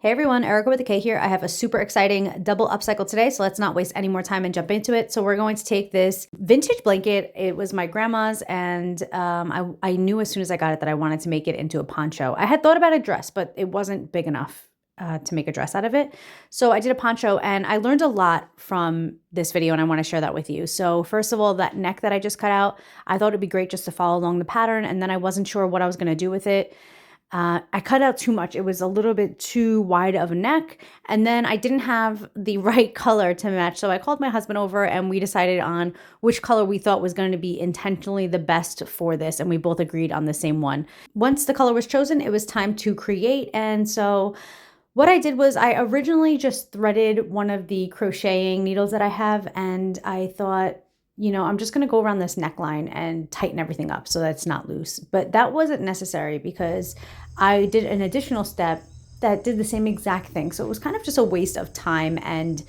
Hey everyone, Erica with a K here. I have a super exciting double upcycle today, so let's not waste any more time and jump into it. So we're going to take this vintage blanket. It was my grandma's, and I knew as soon as I got it that I wanted to make it into a poncho. I had thought about a dress, but it wasn't big enough to make a dress out of it. So I did a poncho, and I learned a lot from this video, and I want to share that with you. So first of all, that neck that I just cut out, I thought it'd be great just to follow along the pattern, and then I wasn't sure what I was going to do with it. I cut out too much. It was a little bit too wide of a neck. And then I didn't have the right color to match. So I called my husband over and we decided on which color we thought was going to be intentionally the best for this. And we both agreed on the same one. Once the color was chosen, it was time to create. And so what I did was I originally just threaded one of the crocheting needles that I have. And I thought, I'm just going to go around this neckline and tighten everything up so that it's not loose. But that wasn't necessary because I did an additional step that did the same exact thing. So it was kind of just a waste of time and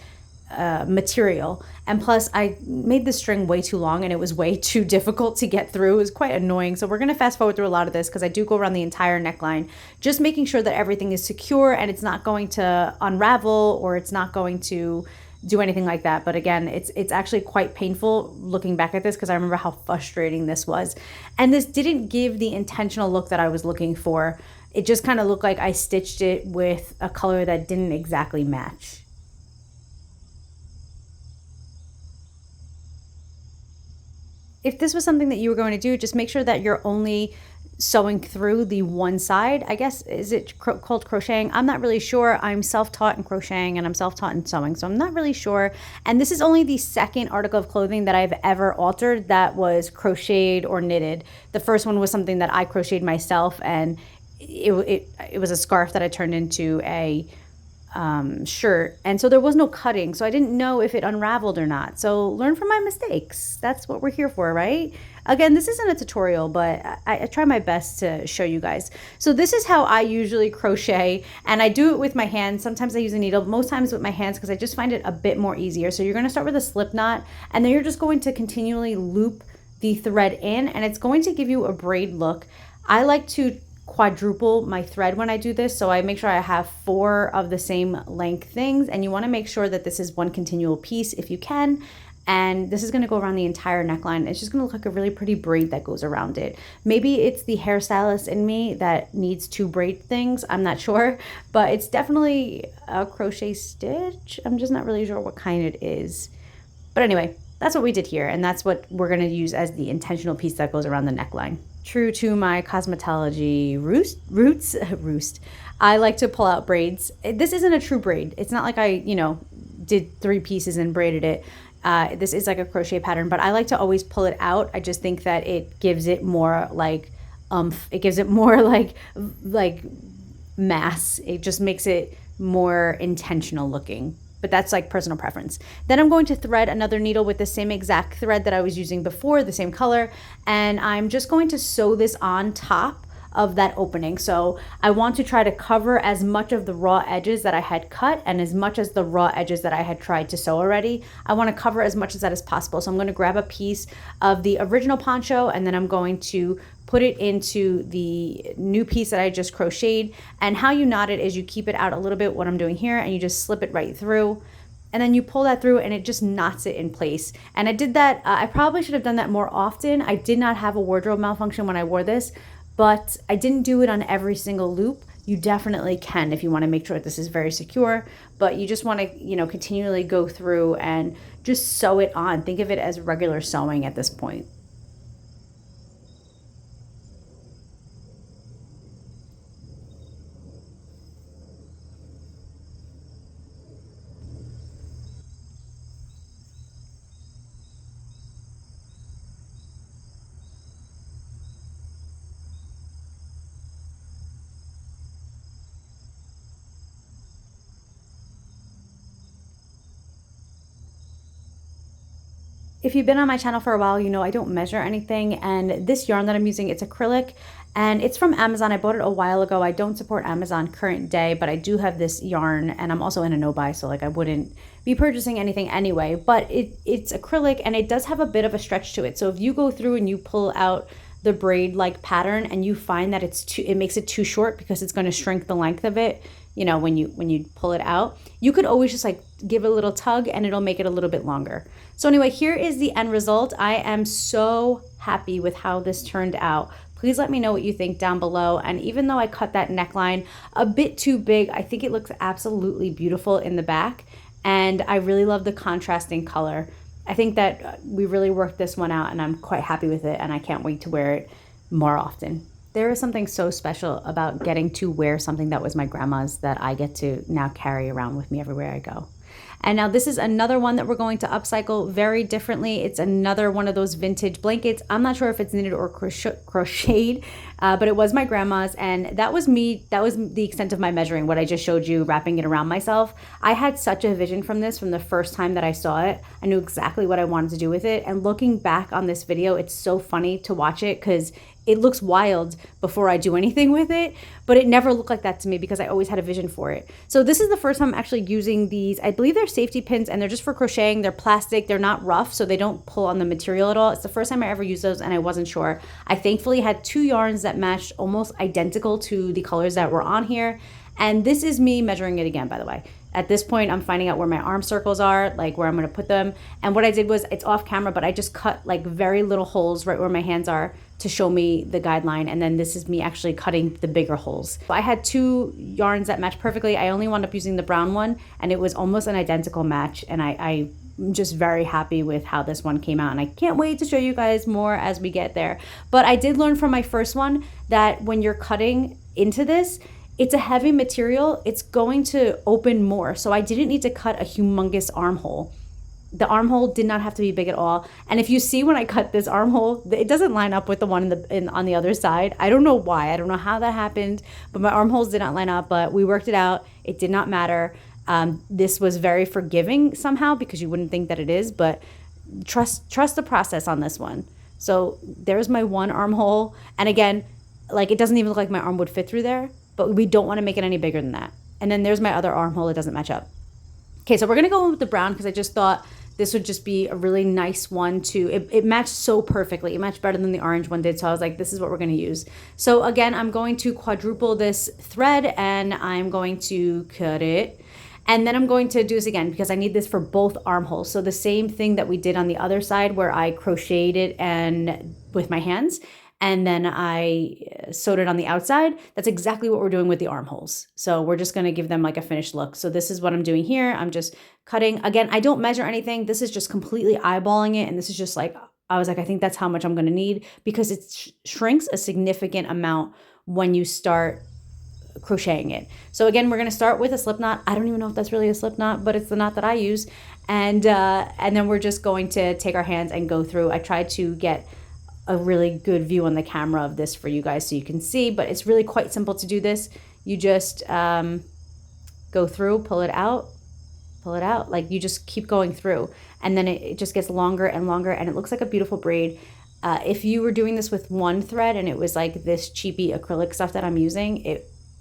material. And plus I made the string way too long and it was way too difficult to get through. It was quite annoying. So we're going to fast forward through a lot of this because I do go around the entire neckline, just making sure that everything is secure and it's not going to unravel or it's not going to do anything like that. But again, it's actually quite painful looking back at this because I remember how frustrating this was. And this didn't give the intentional look that I was looking for. It just kind of looked like I stitched it with a color that didn't exactly match. If this was something that you were going to do, just make sure that you're only sewing through the one side. I guess, is it called crocheting? I'm not really sure. I'm self-taught in crocheting and I'm self-taught in sewing, so I'm not really sure. And this is only the second article of clothing that I've ever altered that was crocheted or knitted. The first one was something that I crocheted myself, and it was a scarf that I turned into a shirt, and so there was no cutting, so I didn't know if it unraveled or not. So learn from my mistakes. That's what we're here for, right? Again, this isn't a tutorial, but I try my best to show you guys. So this is how I usually crochet, and I do it with my hands. Sometimes I use a needle, most times with my hands because I just find it a bit more easier. So you're going to start with a slip knot, and then you're just going to continually loop the thread in, and it's going to give you a braid look. I like to quadruple my thread when I do this, so I make sure I have 4 of the same length things, and you want to make sure that this is one continual piece if you can. And this is going to go around the entire neckline. It's just going to look like a really pretty braid that goes around it. Maybe it's the hairstylist in me that needs to braid things, I'm not sure, but it's definitely a crochet stitch. I'm just not really sure what kind it is. But anyway, that's what we did here, and that's what we're going to use as the intentional piece that goes around the neckline. True to my cosmetology roots, I like to pull out braids. This isn't a true braid. It's not like I, did 3 pieces and braided it. This is like a crochet pattern, but I like to always pull it out. I just think that it gives it more like it gives it more like mass. It just makes it more intentional looking. But that's like personal preference. Then I'm going to thread another needle with the same exact thread that I was using before, the same color, and I'm just going to sew this on top of that opening. So I want to try to cover as much of the raw edges that I had cut and as much as the raw edges that I had tried to sew already. I want to cover as much as that as possible. So I'm going to grab a piece of the original poncho, and then I'm going to put it into the new piece that I just crocheted. And how you knot it is you keep it out a little bit, what I'm doing here, and you just slip it right through. And then you pull that through and it just knots it in place. And I did that, I probably should have done that more often. I did not have a wardrobe malfunction when I wore this, but I didn't do it on every single loop. You definitely can if you want to make sure this is very secure, but you just want to, continually go through and just sew it on. Think of it as regular sewing at this point. If you've been on my channel for a while, you know I don't measure anything, and this yarn that I'm using, it's acrylic, and it's from Amazon. I bought it a while ago. I don't support Amazon current day, but I do have this yarn, and I'm also in a no-buy, so I wouldn't be purchasing anything anyway, but it's acrylic, and it does have a bit of a stretch to it. So if you go through and you pull out the braid like pattern and you find that it makes it too short because it's going to shrink the length of it, you know, when you pull it out, you could always just like give it a little tug and it'll make it a little bit longer. So anyway, here is the end result. I am so happy with how this turned out. Please let me know what you think down below. And even though I cut that neckline a bit too big, I think it looks absolutely beautiful in the back. And I really love the contrasting color. I think that we really worked this one out and I'm quite happy with it, and I can't wait to wear it more often. There is something so special about getting to wear something that was my grandma's that I get to now carry around with me everywhere I go. And now this is another one that we're going to upcycle very differently. It's another one of those vintage blankets. I'm not sure if it's knitted or crocheted, but it was my grandma's, and that was me. That was the extent of my measuring, what I just showed you, wrapping it around myself. I had such a vision from this from the first time that I saw it. I knew exactly what I wanted to do with it. And looking back on this video, it's so funny to watch it because it looks wild before I do anything with it, but it never looked like that to me because I always had a vision for it. So this is the first time I'm actually using these. I believe they're safety pins and they're just for crocheting. They're plastic, they're not rough, so they don't pull on the material at all. It's the first time I ever used those and I wasn't sure. I thankfully had 2 yarns that matched almost identical to the colors that were on here. And this is me measuring it again, by the way. At this point, I'm finding out where my arm circles are, like where I'm gonna put them. And what I did was, it's off camera, but I just cut like very little holes right where my hands are to show me the guideline. And then this is me actually cutting the bigger holes. I had 2 yarns that matched perfectly. I only wound up using the brown one and it was almost an identical match. And I'm just very happy with how this one came out. And I can't wait to show you guys more as we get there. But I did learn from my first one that when you're cutting into this, it's a heavy material, it's going to open more. So I didn't need to cut a humongous armhole. The armhole did not have to be big at all. And if you see when I cut this armhole, it doesn't line up with the one on the other side. I don't know why, I don't know how that happened, but my armholes did not line up, but we worked it out. It did not matter. This was very forgiving somehow because you wouldn't think that it is, but trust the process on this one. So there's my one armhole. And again, like it doesn't even look like my arm would fit through there, but we don't want to make it any bigger than that. And then there's my other armhole, it doesn't match up. Okay, so we're gonna go with the brown because I just thought this would just be a really nice one to, it matched so perfectly. It matched better than the orange one did. So I was like, this is what we're gonna use. So again, I'm going to quadruple this thread and I'm going to cut it. And then I'm going to do this again because I need this for both armholes. So the same thing that we did on the other side where I crocheted it and with my hands, and then I sewed it on the outside. That's exactly what we're doing with the armholes. So we're just gonna give them like a finished look. So this is what I'm doing here. I'm just cutting. Again, I don't measure anything. This is just completely eyeballing it. And this is just like, I was like, I think that's how much I'm gonna need because it shrinks a significant amount when you start crocheting it. So again, we're gonna start with a slip knot. I don't even know if that's really a slip knot, but it's the knot that I use. And then we're just going to take our hands and go through. I tried to get a really good view on the camera of this for you guys so you can see, but it's really quite simple to do this. You just go through, pull it out, like you just keep going through, and then it just gets longer and longer and it looks like a beautiful braid. If you were doing this with one thread and it was like this cheapy acrylic stuff that I'm using,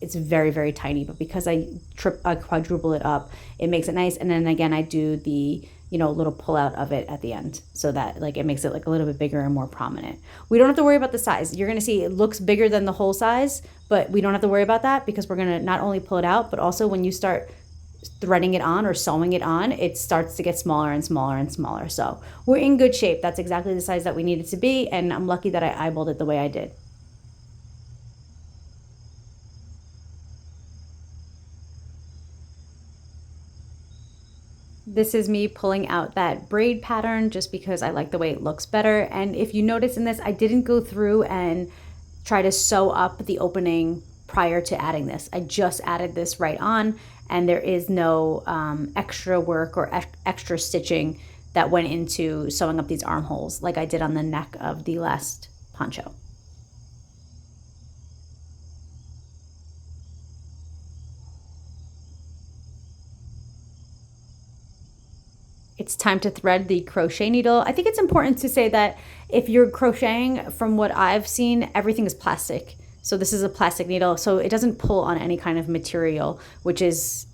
it's very, very tiny, but because I quadruple it up, it makes it nice. And then again, I do the, you know, little pull out of it at the end so that like it makes it like a little bit bigger and more prominent. We don't have to worry about the size. You're gonna see it looks bigger than the whole size, but we don't have to worry about that because we're gonna not only pull it out, but also when you start threading it on or sewing it on, it starts to get smaller and smaller and smaller. So we're in good shape. That's exactly the size that we need it to be. And I'm lucky that I eyeballed it the way I did. This is me pulling out that braid pattern just because I like the way it looks better. And if you notice in this, I didn't go through and try to sew up the opening prior to adding this. I just added this right on, and there is no extra work or extra stitching that went into sewing up these armholes like I did on the neck of the last poncho. It's time to thread the crochet needle. I think it's important to say that if you're crocheting, from what I've seen, everything is plastic. So this is a plastic needle, so it doesn't pull on any kind of material, which is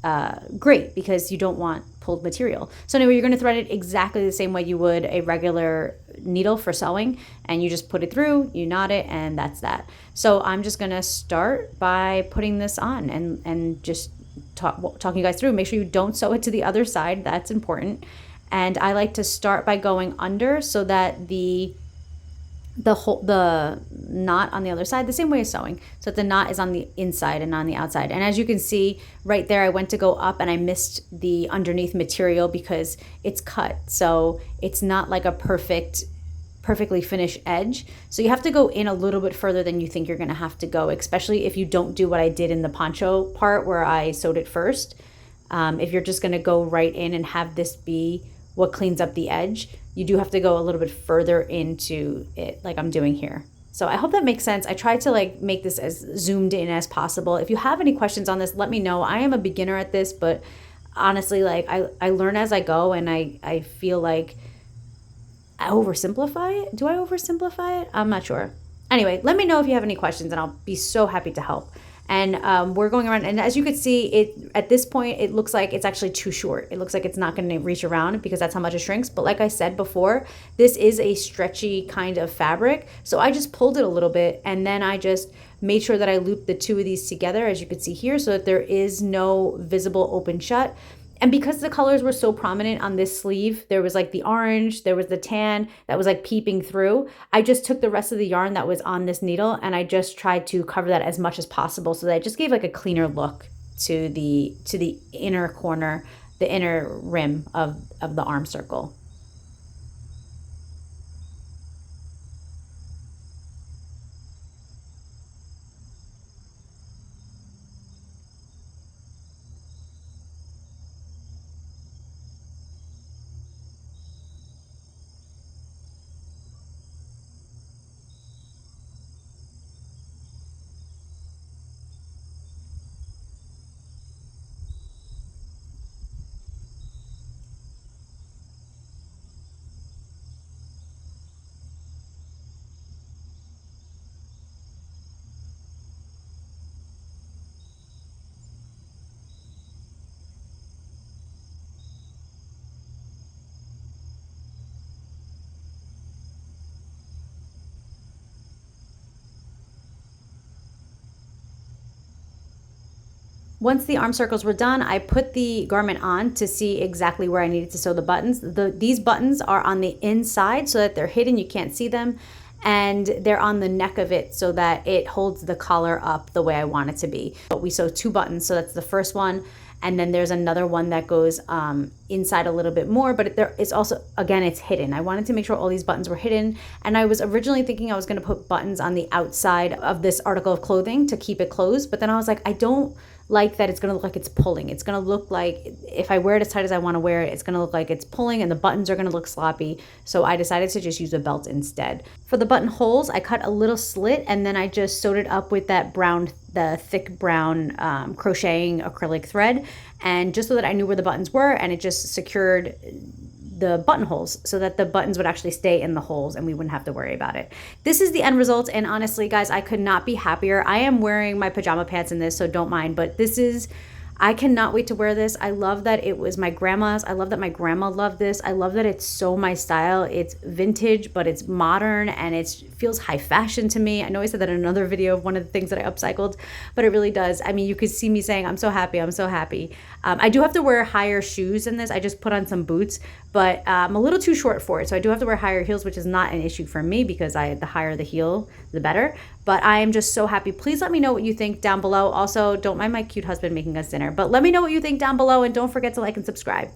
great because you don't want pulled material. So anyway, you're gonna thread it exactly the same way you would a regular needle for sewing, and you just put it through, you knot it, and that's that. So I'm just gonna start by putting this on and just talking you guys through. Make sure you don't sew it to the other side. That's important. And I like to start by going under so that the knot on the other side, the same way as sewing, so that the knot is on the inside and not on the outside. And as you can see right there, I went to go up and I missed the underneath material because it's cut, so it's not like a perfectly finished edge. So you have to go in a little bit further than you think you're going to have to go, especially if you don't do what I did in the poncho part where I sewed it first. If you're just going to go right in and have this be what cleans up the edge, you do have to go a little bit further into it, like I'm doing here. So I hope that makes sense. I tried to like make this as zoomed in as possible. If you have any questions on this, let me know. I am a beginner at this, but honestly, like I learn as I go, and I feel like I oversimplify it. Do I oversimplify it? I'm not sure. Anyway, let me know if you have any questions, and I'll be so happy to help. And we're going around, and as you can see, it at this point, it looks like it's actually too short. It looks like it's not going to reach around because that's how much it shrinks. But like I said before, this is a stretchy kind of fabric. So I just pulled it a little bit, and then I just made sure that I looped the two of these together, as you can see here, so that there is no visible open shut. And because the colors were so prominent on this sleeve, there was like the orange, there was the tan that was like peeping through. I just took the rest of the yarn that was on this needle and I just tried to cover that as much as possible, so that it just gave like a cleaner look to the inner corner, the inner rim of the arm circle. Once the arm circles were done, I put the garment on to see exactly where I needed to sew the buttons. These buttons are on the inside so that they're hidden, you can't see them, and they're on the neck of it so that it holds the collar up the way I want it to be. But we sew 2 buttons, so that's the first one, and then there's another one that goes inside a little bit more, but there is also, again, it's hidden. I wanted to make sure all these buttons were hidden, and I was originally thinking I was going to put buttons on the outside of this article of clothing to keep it closed, but then I was like, I don't like that it's going to look like it's pulling. It's going to look like, if I wear it as tight as I want to wear it, it's going to look like it's pulling and the buttons are going to look sloppy. So I decided to just use a belt instead. For the buttonholes, I cut a little slit and then I just sewed it up with that brown, the thick brown crocheting acrylic thread, and just so that I knew where the buttons were, and it just secured the buttonholes so that the buttons would actually stay in the holes and we wouldn't have to worry about it. This is the end result, and honestly guys, I could not be happier. I am wearing my pajama pants in this, so don't mind, but this is, I cannot wait to wear this. I love that it was my grandma's. I love that my grandma loved this. I love that it's so my style. It's vintage, but it's modern and it feels high fashion to me. I know I said that in another video of one of the things that I upcycled, but it really does. I mean, you could see me saying, I'm so happy, I'm so happy. I do have to wear higher shoes in this. I just put on some boots, but I'm a little too short for it. So I do have to wear higher heels, which is not an issue for me because the higher the heel, the better. But I am just so happy. Please let me know what you think down below. Also, don't mind my cute husband making us dinner, but let me know what you think down below, and don't forget to like and subscribe.